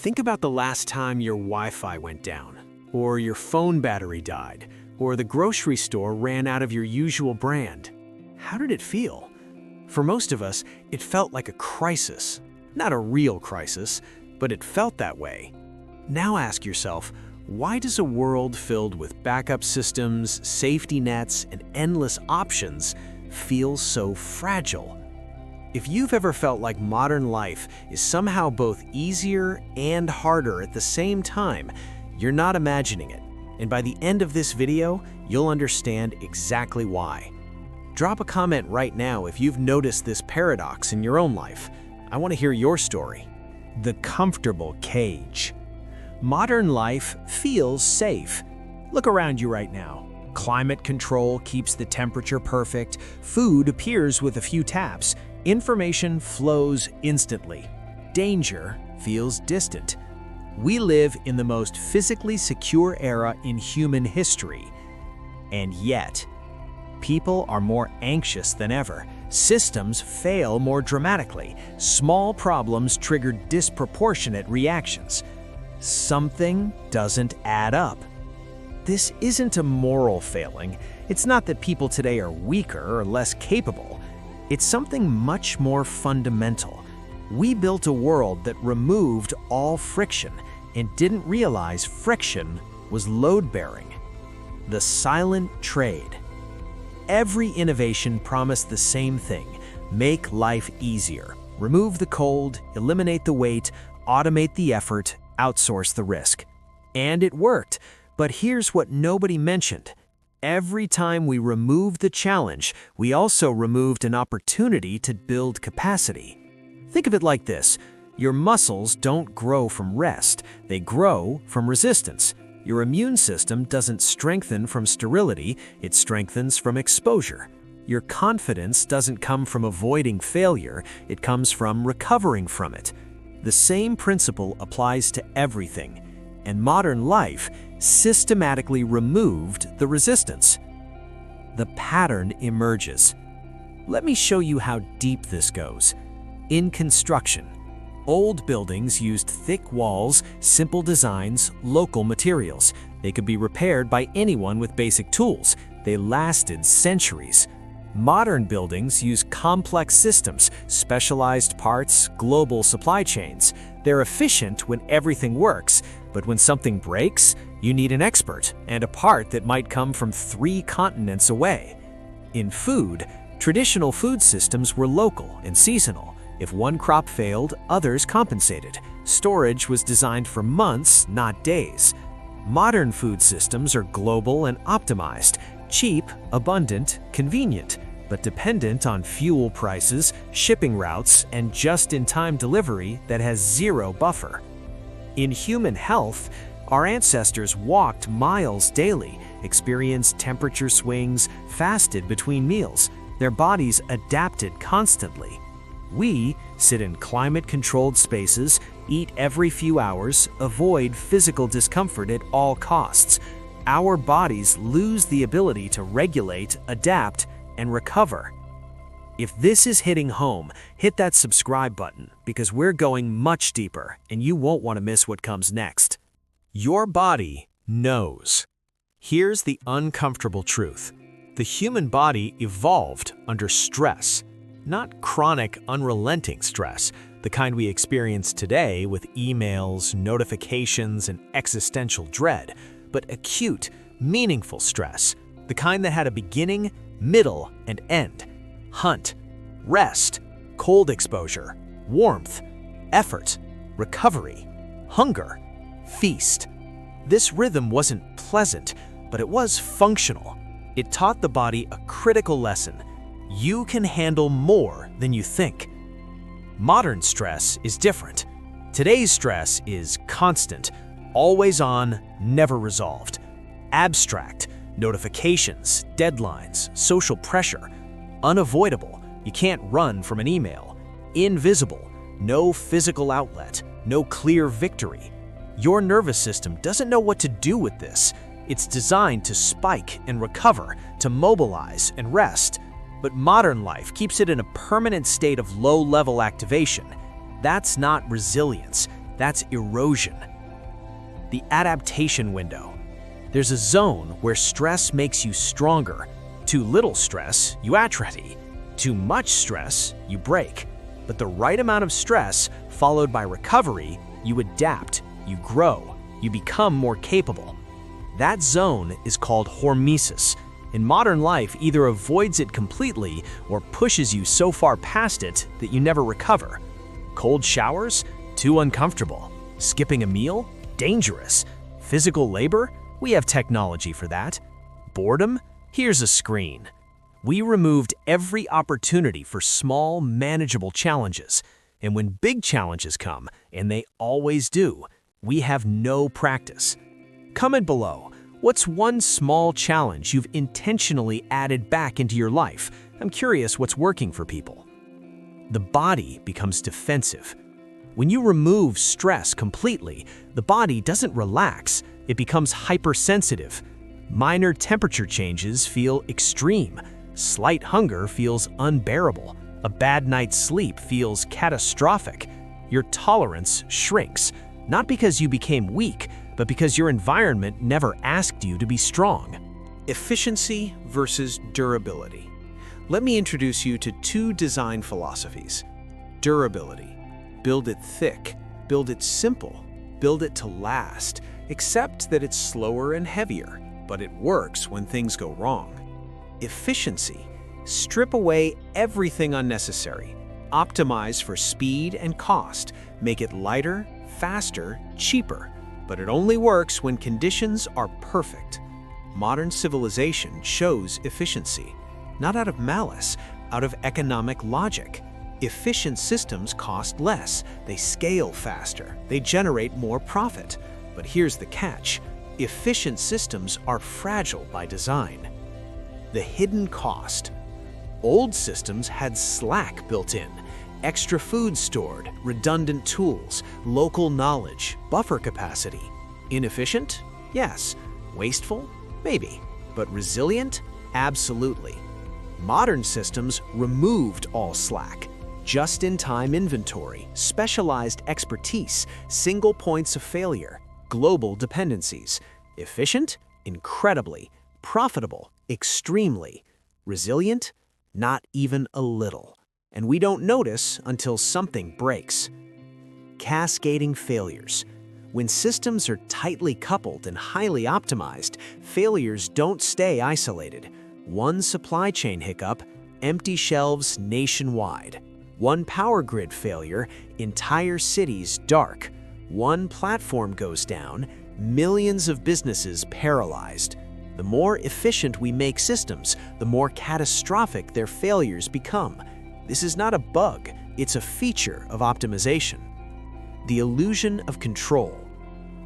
Think about the last time your Wi-Fi went down, or your phone battery died, or the grocery store ran out of your usual brand. How did it feel? For most of us, it felt like a crisis. Not a real crisis, but it felt that way. Now ask yourself, why does a world filled with backup systems, safety nets, and endless options feel so fragile? If you've ever felt like modern life is somehow both easier and harder at the same time, you're not imagining it. And by the end of this video, you'll understand exactly why. Drop a comment right now if you've noticed this paradox in your own life. I want to hear your story. The comfortable cage. Modern life feels safe. Look around you right now. Climate control keeps the temperature perfect. Food appears with a few taps. Information flows instantly. Danger feels distant. We live in the most physically secure era in human history. And yet, people are more anxious than ever. Systems fail more dramatically. Small problems trigger disproportionate reactions. Something doesn't add up. This isn't a moral failing. It's not that people today are weaker or less capable. It's something much more fundamental. We built a world that removed all friction and didn't realize friction was load-bearing. The silent trade. Every innovation promised the same thing: make life easier. Remove the cold, eliminate the weight, automate the effort, outsource the risk. And it worked. But here's what nobody mentioned. Every time we removed the challenge, we also removed an opportunity to build capacity. Think of it like this. Your muscles don't grow from rest. They grow from resistance. Your immune system doesn't strengthen from sterility. It strengthens from exposure. Your confidence doesn't come from avoiding failure. It comes from recovering from it. The same principle applies to everything. And modern life systematically removed the resistance. The pattern emerges. Let me show you how deep this goes. In construction, old buildings used thick walls, simple designs, local materials. They could be repaired by anyone with basic tools. They lasted centuries. Modern buildings use complex systems, specialized parts, global supply chains. They're efficient when everything works, but when something breaks, you need an expert and a part that might come from 3 continents away. In food, traditional food systems were local and seasonal. If one crop failed, others compensated. Storage was designed for months, not days. Modern food systems are global and optimized, cheap, abundant, convenient, but dependent on fuel prices, shipping routes, and just-in-time delivery that has zero buffer. In human health, our ancestors walked miles daily, experienced temperature swings, fasted between meals. Their bodies adapted constantly. We sit in climate-controlled spaces, eat every few hours, avoid physical discomfort at all costs. Our bodies lose the ability to regulate, adapt, and recover. If this is hitting home, hit that subscribe button because we're going much deeper and you won't want to miss what comes next. Your body knows. Here's the uncomfortable truth. The human body evolved under stress, not chronic, unrelenting stress, the kind we experience today with emails, notifications, and existential dread, but acute, meaningful stress, the kind that had a beginning, middle, and end. Hunt, rest, cold exposure, warmth, effort, recovery, hunger, feast. This rhythm wasn't pleasant, but it was functional. It taught the body a critical lesson. You can handle more than you think. Modern stress is different. Today's stress is constant, always on, never resolved. Abstract, notifications, deadlines, social pressure. Unavoidable, you can't run from an email. Invisible, no physical outlet, no clear victory. Your nervous system doesn't know what to do with this. It's designed to spike and recover, to mobilize and rest. But modern life keeps it in a permanent state of low-level activation. That's not resilience. That's erosion. The adaptation window. There's a zone where stress makes you stronger. Too little stress, you atrophy. Too much stress, you break. But the right amount of stress, followed by recovery, you adapt, you grow, you become more capable. That zone is called hormesis. In modern life, either avoids it completely or pushes you so far past it that you never recover. Cold showers? Too uncomfortable. Skipping a meal? Dangerous. Physical labor? We have technology for that. Boredom? Here's a screen. We removed every opportunity for small, manageable challenges. And when big challenges come, and they always do, we have no practice. Comment below. What's one small challenge you've intentionally added back into your life? I'm curious what's working for people. The body becomes defensive. When you remove stress completely, the body doesn't relax, it becomes hypersensitive. Minor temperature changes feel extreme. Slight hunger feels unbearable. A bad night's sleep feels catastrophic. Your tolerance shrinks, not because you became weak, but because your environment never asked you to be strong. Efficiency versus durability. Let me introduce you to two design philosophies. Durability. Build it thick, build it simple, build it to last, except that it's slower and heavier, but it works when things go wrong. Efficiency. Strip away everything unnecessary. Optimize for speed and cost. Make it lighter, faster, cheaper. But it only works when conditions are perfect. Modern civilization chose efficiency, not out of malice, out of economic logic. Efficient systems cost less, they scale faster, they generate more profit. But here's the catch: efficient systems are fragile by design. The hidden cost. Old systems had slack built in, extra food stored, redundant tools, local knowledge, buffer capacity. Inefficient? Yes. Wasteful? Maybe. But resilient? Absolutely. Modern systems removed all slack. Just-in-time inventory, specialized expertise, single points of failure, global dependencies. Efficient? Incredibly. Profitable? Extremely. Resilient? Not even a little. And we don't notice until something breaks. Cascading failures. When systems are tightly coupled and highly optimized, failures don't stay isolated. One supply chain hiccup, empty shelves nationwide. One power grid failure, entire cities dark. One platform goes down, millions of businesses paralyzed. The more efficient we make systems, the more catastrophic their failures become. This is not a bug, it's a feature of optimization. The illusion of control.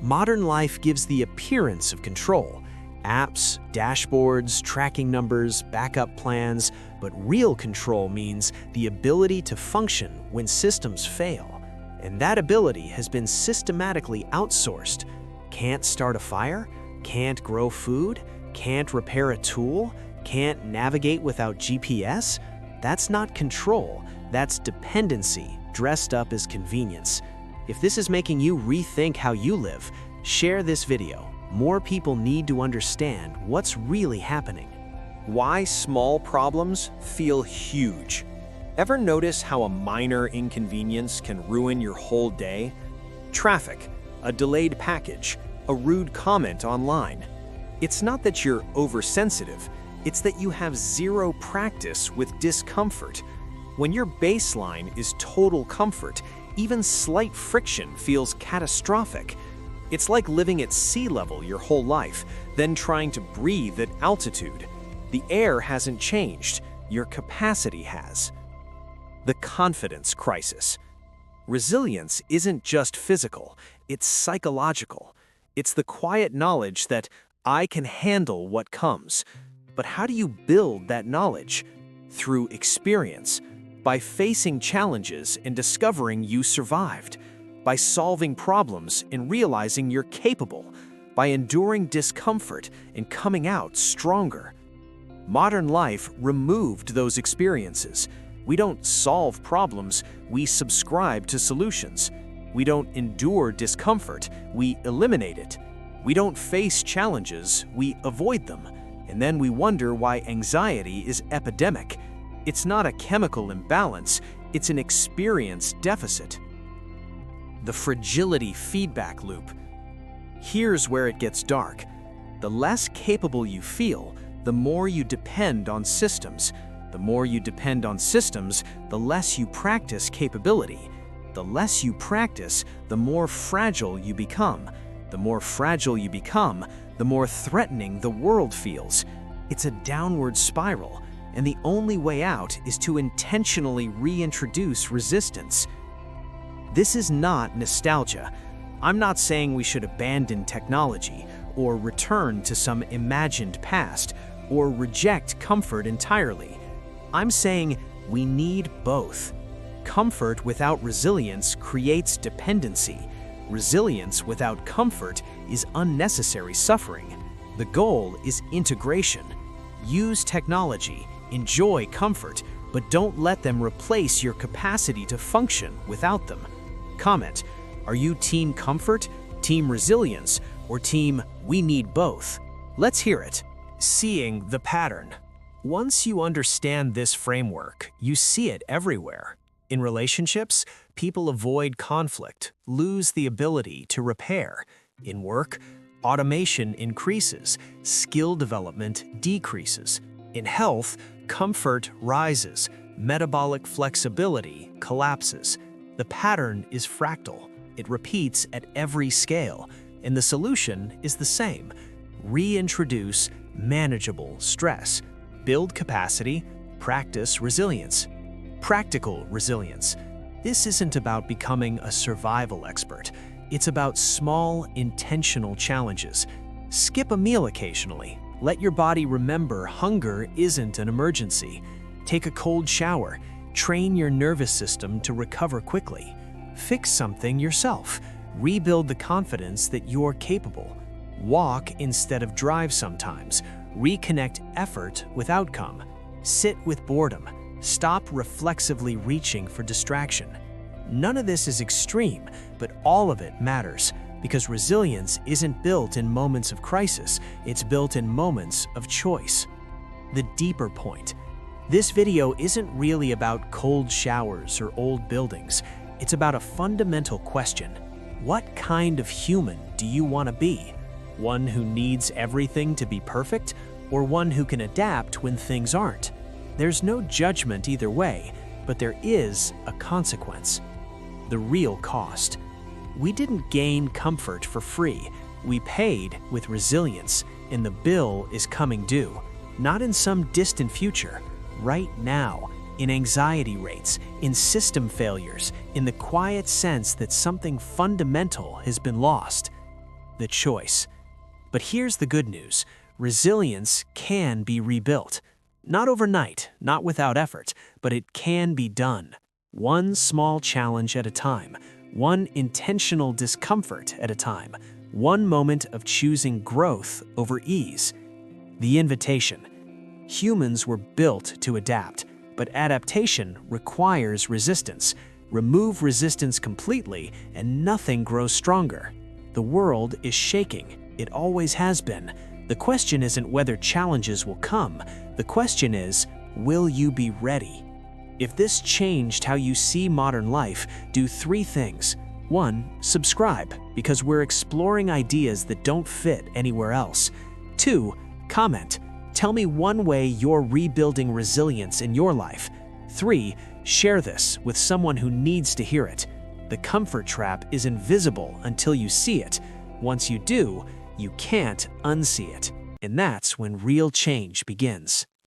Modern life gives the appearance of control. Apps, dashboards, tracking numbers, backup plans, but real control means the ability to function when systems fail. And that ability has been systematically outsourced. Can't start a fire? Can't grow food? Can't repair a tool? Can't navigate without GPS? That's not control, that's dependency dressed up as convenience. If this is making you rethink how you live, share this video. More people need to understand what's really happening. Why small problems feel huge. Ever notice how a minor inconvenience can ruin your whole day? Traffic, a delayed package, a rude comment online. It's not that you're oversensitive, it's that you have zero practice with discomfort. When your baseline is total comfort, even slight friction feels catastrophic. It's like living at sea level your whole life, then trying to breathe at altitude. The air hasn't changed, your capacity has. The confidence crisis. Resilience isn't just physical, it's psychological. It's the quiet knowledge that I can handle what comes. But how do you build that knowledge? Through experience, by facing challenges and discovering you survived, by solving problems and realizing you're capable, by enduring discomfort and coming out stronger. Modern life removed those experiences. We don't solve problems, we subscribe to solutions. We don't endure discomfort, we eliminate it. We don't face challenges, we avoid them. And then we wonder why anxiety is epidemic. It's not a chemical imbalance, it's an experience deficit. The fragility feedback loop. Here's where it gets dark. The less capable you feel, the more you depend on systems. The more you depend on systems, the less you practice capability. The less you practice, the more fragile you become. The more fragile you become, the more threatening the world feels. It's a downward spiral, and the only way out is to intentionally reintroduce resistance. This is not nostalgia. I'm not saying we should abandon technology, or return to some imagined past, or reject comfort entirely. I'm saying we need both. Comfort without resilience creates dependency. Resilience without comfort is unnecessary suffering. The goal is integration. Use technology, enjoy comfort, but don't let them replace your capacity to function without them. Comment, are you team comfort, team resilience, or team we need both? Let's hear it. Seeing the pattern. Once you understand this framework, you see it everywhere. In relationships, people avoid conflict, lose the ability to repair. In work, automation increases, skill development decreases. In health, comfort rises, metabolic flexibility collapses. The pattern is fractal. It repeats at every scale, and the solution is the same. Reintroduce manageable stress. Build capacity, practice resilience. Practical resilience. This isn't about becoming a survival expert. It's about small, intentional challenges. Skip a meal occasionally. Let your body remember hunger isn't an emergency. Take a cold shower. Train your nervous system to recover quickly. Fix something yourself. Rebuild the confidence that you're capable. Walk instead of drive sometimes. Reconnect effort with outcome. Sit with boredom. Stop reflexively reaching for distraction. None of this is extreme, but all of it matters, because resilience isn't built in moments of crisis, it's built in moments of choice. The deeper point. This video isn't really about cold showers or old buildings. It's about a fundamental question. What kind of human do you want to be? One who needs everything to be perfect, or one who can adapt when things aren't? There's no judgment either way, but there is a consequence. The real cost. We didn't gain comfort for free. We paid with resilience, and the bill is coming due. Not in some distant future, right now, in anxiety rates, in system failures, in the quiet sense that something fundamental has been lost. The choice. But here's the good news. Resilience can be rebuilt. Not overnight, not without effort, but it can be done. One small challenge at a time, one intentional discomfort at a time, one moment of choosing growth over ease. The invitation. Humans were built to adapt, but adaptation requires resistance. Remove resistance completely, and nothing grows stronger. The world is shaking. It always has been. The question isn't whether challenges will come. The question is, will you be ready? If this changed how you see modern life, do 3 things. 1, subscribe, because we're exploring ideas that don't fit anywhere else. 2, comment. Tell me one way you're rebuilding resilience in your life. 3, share this with someone who needs to hear it. The comfort trap is invisible until you see it. Once you do, you can't unsee it. And that's when real change begins.